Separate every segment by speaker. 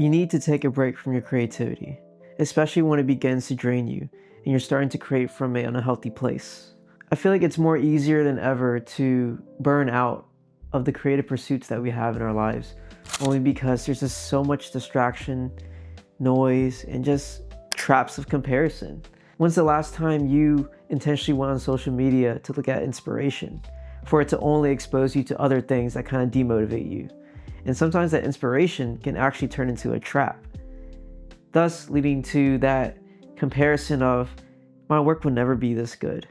Speaker 1: You need to take a break from your creativity, especially when it begins to drain you and you're starting to create from an unhealthy place. I feel like it's more easier than ever to burn out of the creative pursuits that we have in our lives, only because there's just so much distraction, noise, and just traps of comparison. When's the last time you intentionally went on social media to look at inspiration, for it to only expose you to other things that kind of demotivate you? And sometimes that inspiration can actually turn into a trap, thus leading to that comparison of, my work will never be this good.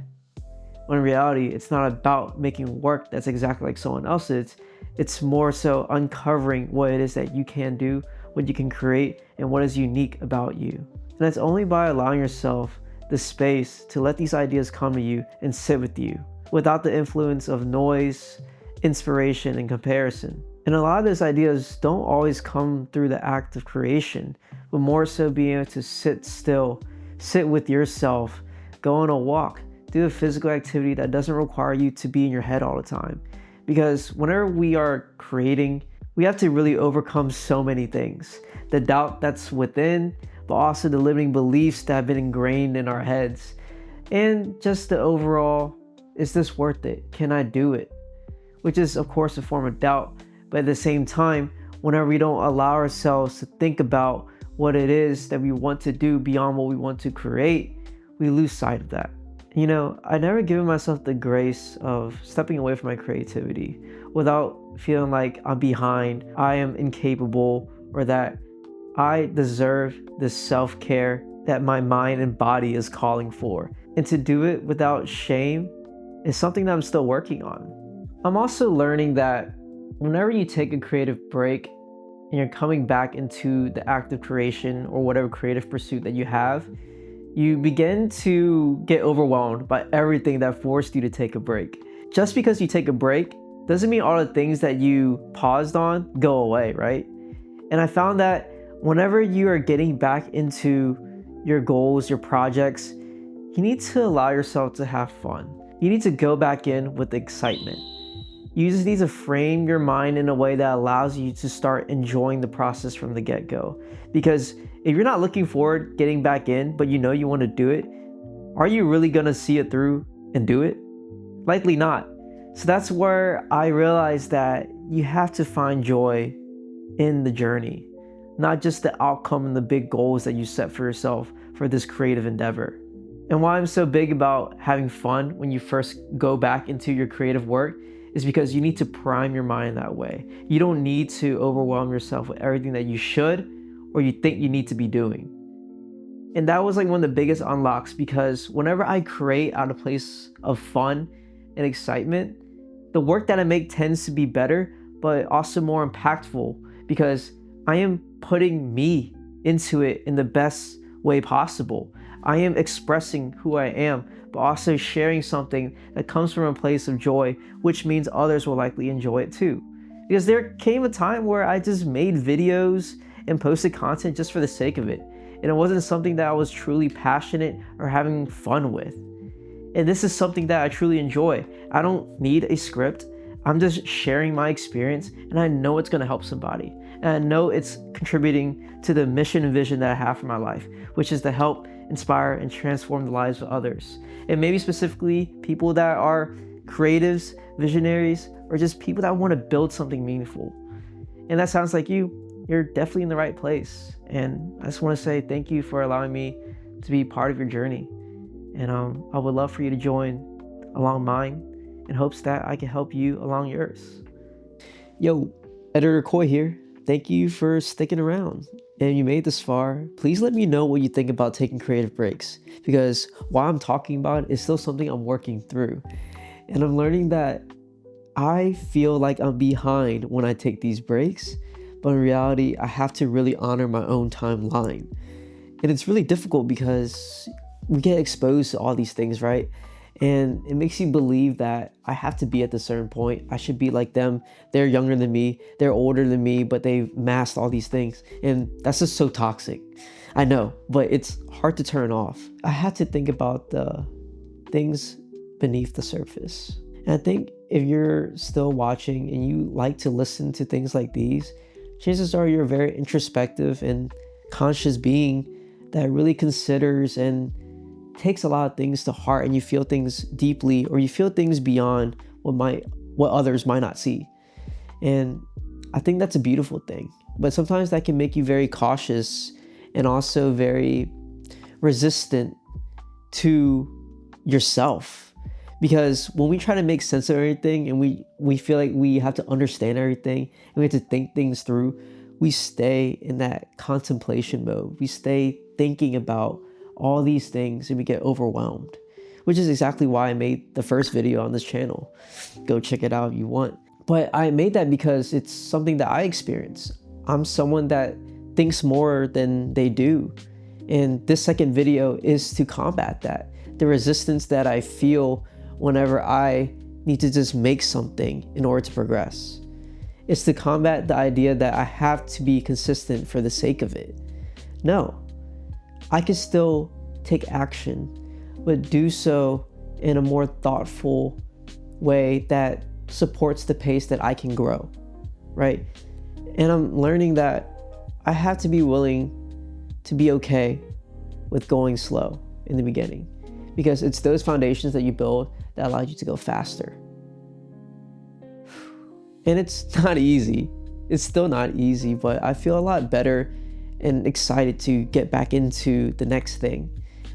Speaker 1: When in reality, it's not about making work that's exactly like someone else's. It's more so uncovering what it is that you can do, what you can create, and what is unique about you. And it's only by allowing yourself the space to let these ideas come to you and sit with you, without the influence of noise, inspiration, and comparison. And a lot of those ideas don't always come through the act of creation, but more so being able to sit still, sit with yourself, go on a walk, do a physical activity that doesn't require you to be in your head all the time. Because whenever we are creating, we have to really overcome so many things. The doubt that's within, but also the limiting beliefs that have been ingrained in our heads. And just the overall, is this worth it? Can I do it? Which is, of course, a form of doubt. But at the same time, whenever we don't allow ourselves to think about what it is that we want to do beyond what we want to create, we lose sight of that. You know, I never given myself the grace of stepping away from my creativity without feeling like I'm behind, I am incapable, or that I deserve this self-care that my mind and body is calling for. And to do it without shame is something that I'm still working on. I'm also learning that whenever you take a creative break and you're coming back into the act of creation or whatever creative pursuit that you have, you begin to get overwhelmed by everything that forced you to take a break. Just because you take a break doesn't mean all the things that you paused on go away, right? And I found that whenever you are getting back into your goals, your projects, you need to allow yourself to have fun. You need to go back in with excitement. You just need to frame your mind in a way that allows you to start enjoying the process from the get-go. Because if you're not looking forward getting back in, but you know you want to do it, are you really going to see it through and do it? Likely not. So that's where I realized that you have to find joy in the journey, not just the outcome and the big goals that you set for yourself for this creative endeavor. And why I'm so big about having fun when you first go back into your creative work is because you need to prime your mind that way. You don't need to overwhelm yourself with everything that you should or you think you need to be doing. And that was like one of the biggest unlocks, because whenever I create out of a place of fun and excitement, the work that I make tends to be better, but also more impactful, because I am putting me into it in the best way possible. I am expressing who I am, but also sharing something that comes from a place of joy, which means others will likely enjoy it too. Because there came a time where I just made videos and posted content just for the sake of it. And it wasn't something that I was truly passionate or having fun with. And this is something that I truly enjoy. I don't need a script. I'm just sharing my experience, and I know it's going to help somebody. And I know it's contributing to the mission and vision that I have for my life, which is to help inspire and transform the lives of others. And maybe specifically people that are creatives, visionaries, or just people that want to build something meaningful. And that sounds like you're definitely in the right place. And I just want to say thank you for allowing me to be part of your journey. And I would love for you to join along mine in hopes that I can help you along yours. Yo, Editor Coy here. Thank you for sticking around. And if you made this far, please let me know what you think about taking creative breaks, because what I'm talking about is still something I'm working through. And I'm learning that I feel like I'm behind when I take these breaks, but in reality, I have to really honor my own timeline. And it's really difficult because we get exposed to all these things, right? And it makes you believe that I have to be at a certain point. I should be like them. They're younger than me. They're older than me, but they've mastered all these things. And that's just so toxic. I know, but it's hard to turn off. I had to think about the things beneath the surface. And I think if you're still watching and you like to listen to things like these, chances are you're a very introspective and conscious being that really considers and takes a lot of things to heart, and you feel things deeply, or you feel things beyond what others might not see. And I think that's a beautiful thing. But sometimes that can make you very cautious and also very resistant to yourself. Because when we try to make sense of everything and we feel like we have to understand everything and we have to think things through, we stay in that contemplation mode. We stay thinking about all these things and we get overwhelmed, which is exactly why I made the first video on this channel. Go check it out if you want. But I made that because it's something that I experience. I'm someone that thinks more than they do. And this second video is to combat that. The resistance that I feel whenever I need to just make something in order to progress. It's to combat the idea that I have to be consistent for the sake of it. No, I can still take action, but do so in a more thoughtful way that supports the pace that I can grow, right? And I'm learning that I have to be willing to be okay with going slow in the beginning, because it's those foundations that you build that allow you to go faster. And it's not easy. It's still not easy, but I feel a lot better and excited to get back into the next thing,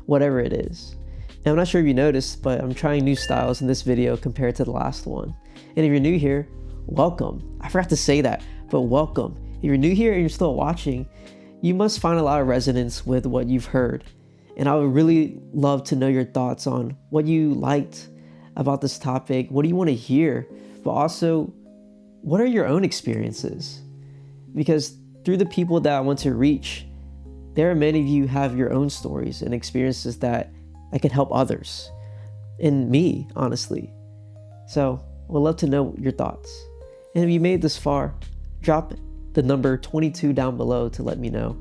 Speaker 1: whatever it is. And I'm not sure if you noticed, but I'm trying new styles in this video compared to the last one. And if you're new here, welcome. I forgot to say that, but welcome. If you're new here and you're still watching, you must find a lot of resonance with what you've heard. And I would really love to know your thoughts on what you liked about this topic. What do you want to hear? But also, what are your own experiences? Because through the people that I want to reach, there are many of you have your own stories and experiences that can help others, and me, honestly. So I would love to know your thoughts. And if you made this far, drop the number 22 down below to let me know.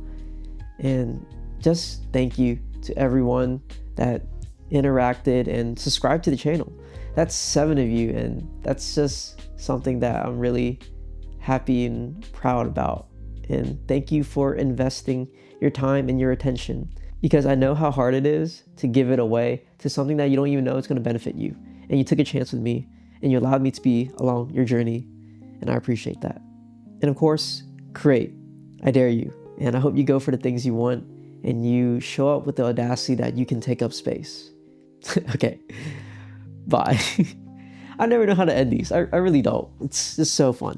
Speaker 1: And just thank you to everyone that interacted and subscribed to the channel. That's 7 of you, and that's just something that I'm really happy and proud about. And thank you for investing your time and your attention, because I know how hard it is to give it away to something that you don't even know is going to benefit you. And you took a chance with me, and you allowed me to be along your journey, and I appreciate that. And of course, create. I dare you. And I hope you go for the things you want, and you show up with the audacity that you can take up space. Okay, bye. I never know how to end these. I really don't. It's just so fun.